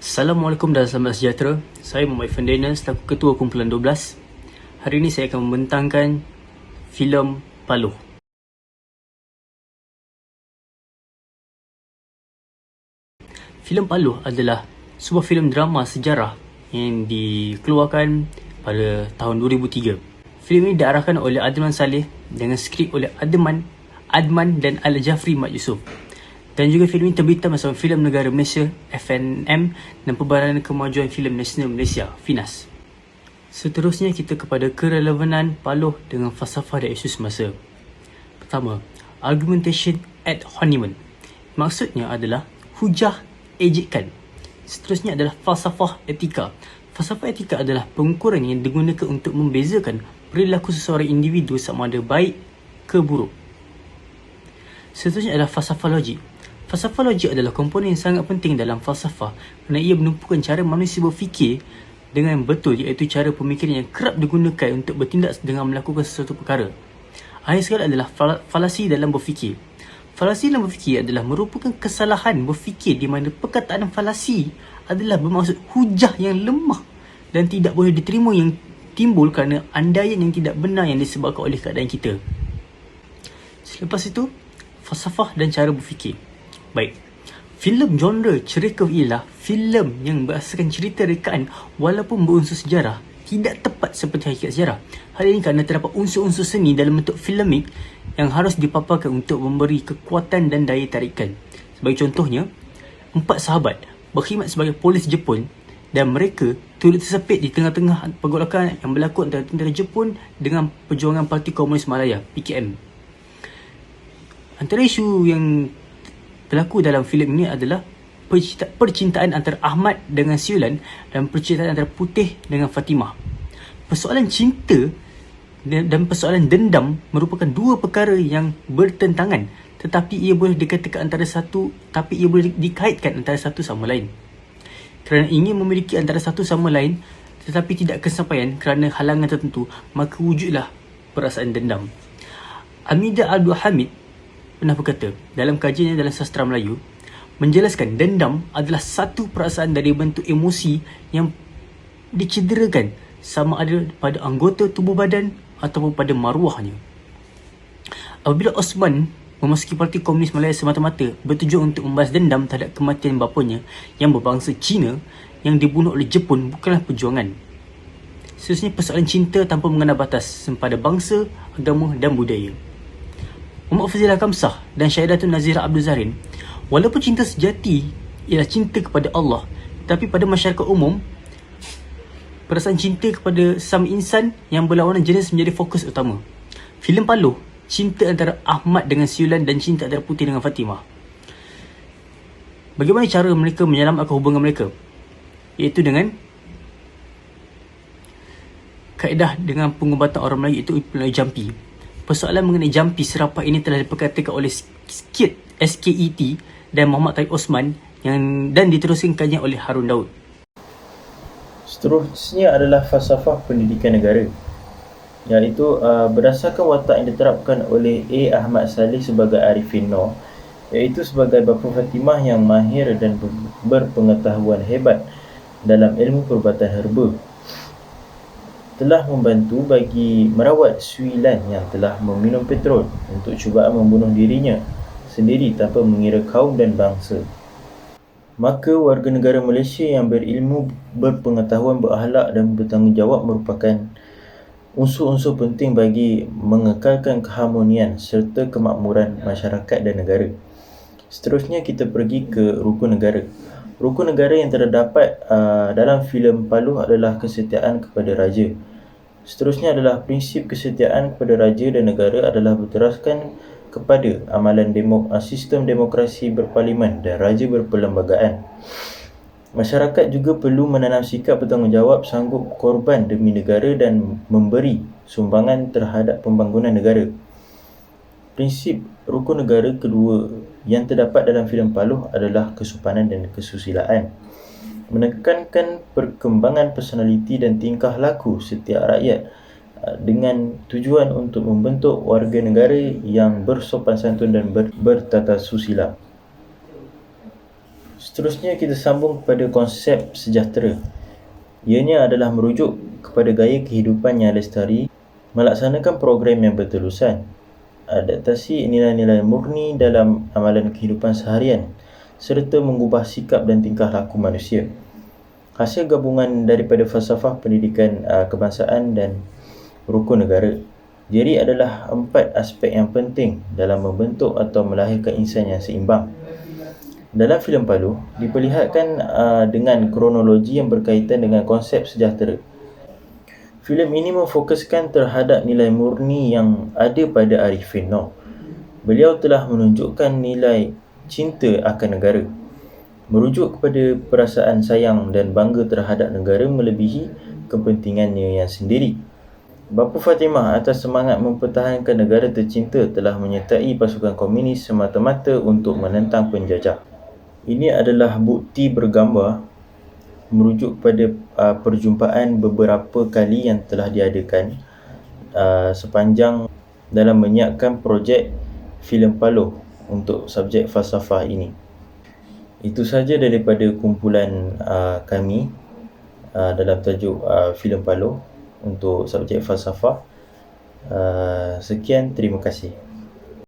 Assalamualaikum dan selamat sejahtera. Saya Muhammad Fandana selaku Ketua Kumpulan 12. Hari ini saya akan membentangkan filem Paloh. Filem Paloh adalah sebuah filem drama sejarah yang dikeluarkan pada tahun 2003. Filem ini diarahkan oleh Adnan Saleh dengan skrip oleh Adman dan Al-Jafri Mat Yusof. Dan juga filem ini terbitkan bersama Filem Negara Malaysia FNM dan Perbahanan Kemajuan Filem Nasional Malaysia FINAS. Seterusnya kita kepada kerelevanan Paloh dengan falsafah dan isu semasa. Pertama, argumentation ad hominem. Maksudnya adalah hujah ejekan. Seterusnya adalah falsafah etika. Falsafah etika adalah pengukuran yang digunakan untuk membezakan perilaku seseorang individu sama ada baik ke buruk. Seterusnya adalah falsafah logik. Falsafah logik adalah komponen yang sangat penting dalam falsafah kerana ia menumpukan cara manusia berfikir dengan betul, iaitu cara pemikiran yang kerap digunakan untuk bertindak dengan melakukan sesuatu perkara. Akhir sekali adalah falasi dalam berfikir. Falasi dalam berfikir adalah merupakan kesalahan berfikir di mana perkataan falasi adalah bermaksud hujah yang lemah dan tidak boleh diterima yang timbul kerana andaian yang tidak benar yang disebabkan oleh keadaan kita. Selepas itu, falsafah dan cara berfikir. Baik, filem genre cerita ialah filem yang berasaskan cerita rekaan walaupun berunsur sejarah tidak tepat seperti hakikat sejarah. Hal ini kerana terdapat unsur-unsur seni dalam bentuk filmik yang harus dipaparkan untuk memberi kekuatan dan daya tarikan. Sebagai contohnya, 4 sahabat berkhidmat sebagai polis Jepun dan mereka turut tersepit di tengah-tengah pergolakan yang berlaku antara tentera Jepun dengan Perjuangan Parti Komunis Malaya (PKM). Antara isu yang berlaku dalam filem ini adalah percintaan antara Ahmad dengan Siulan dan percintaan antara Putih dengan Fatimah. Persoalan cinta dan persoalan dendam merupakan dua perkara yang bertentangan, tetapi ia boleh dikaitkan antara satu sama lain. Kerana ingin memiliki antara satu sama lain tetapi tidak kesampaian kerana halangan tertentu, maka wujudlah perasaan dendam. Amidah Abdul Hamid pernah berkata dalam kajiannya dalam sastra Melayu, menjelaskan dendam adalah satu perasaan dari bentuk emosi yang dicederakan sama ada pada anggota tubuh badan ataupun pada maruahnya. Apabila Osman memasuki Parti Komunis Malaya semata-mata bertujuan untuk membalas dendam terhadap kematian bapanya yang berbangsa Cina yang dibunuh oleh Jepun, bukanlah perjuangan. Seterusnya, persoalan cinta tanpa mengenal batas pada bangsa, agama dan budaya. Muhammad Fazilah Kamsah dan Syahidatun Nazirah Abdul Zarin, walaupun cinta sejati ialah cinta kepada Allah, tapi pada masyarakat umum, perasaan cinta kepada sesama insan yang berlawanan jenis menjadi fokus utama. Filem Paloh, cinta antara Ahmad dengan Siulan dan cinta antara Putih dengan Fatimah. Bagaimana cara mereka menyelamatkan hubungan mereka? Iaitu dengan kaedah dengan pengubatan orang Melayu, iaitu melalui jampi. Persoalan mengenai jampi serapah ini telah diperkatakan oleh SKET dan Muhammad Taib Osman dan diteruskan kajian oleh Harun Daud. Seterusnya adalah falsafah pendidikan negara, iaitu berdasarkan watak yang diterapkan oleh A. Ahmad Saleh sebagai Arifin Noor, iaitu sebagai bapa Fatimah yang mahir dan berpengetahuan hebat dalam ilmu perubatan herba, telah membantu bagi merawat Suilan yang telah meminum petrol untuk cubaan membunuh dirinya sendiri tanpa mengira kaum dan bangsa. Maka warga negara Malaysia yang berilmu, berpengetahuan, berakhlak dan bertanggungjawab merupakan unsur-unsur penting bagi mengekalkan keharmonian serta kemakmuran masyarakat dan negara. Seterusnya kita pergi ke rukun negara. Rukun negara yang terdapat dalam filem Paloh adalah kesetiaan kepada raja. Seterusnya adalah prinsip kesetiaan kepada raja dan negara adalah berteraskan kepada amalan sistem demokrasi berparlimen dan raja berperlembagaan. Masyarakat juga perlu menanam sikap bertanggungjawab, sanggup korban demi negara dan memberi sumbangan terhadap pembangunan negara. Prinsip rukun negara kedua yang terdapat dalam filem Paloh adalah kesopanan dan kesusilaan, menekankan perkembangan personaliti dan tingkah laku setiap rakyat dengan tujuan untuk membentuk warga negara yang bersopan santun dan bertata susila. Seterusnya kita sambung kepada konsep sejahtera. Ianya adalah merujuk kepada gaya kehidupan yang lestari, melaksanakan program yang berterusan, adaptasi nilai-nilai murni dalam amalan kehidupan seharian, serta mengubah sikap dan tingkah laku manusia. Hasil gabungan daripada falsafah pendidikan kebangsaan dan rukun negara. Jadi adalah 4 aspek yang penting dalam membentuk atau melahirkan insan yang seimbang. Dalam filem Palu, diperlihatkan dengan kronologi yang berkaitan dengan konsep sejahtera. Filem ini memfokuskan terhadap nilai murni yang ada pada Arifin Noh. Beliau telah menunjukkan nilai cinta akan negara, merujuk kepada perasaan sayang dan bangga terhadap negara melebihi kepentingannya yang sendiri. Bapa Fatimah atas semangat mempertahankan negara tercinta telah menyertai pasukan komunis semata-mata untuk menentang penjajah. Ini adalah bukti bergambar merujuk pada perjumpaan beberapa kali yang telah diadakan sepanjang dalam menyiapkan projek filem Palu untuk subjek falsafah ini. Itu saja daripada kumpulan kami dalam tajuk filem Palu untuk subjek falsafah. Sekian, terima kasih.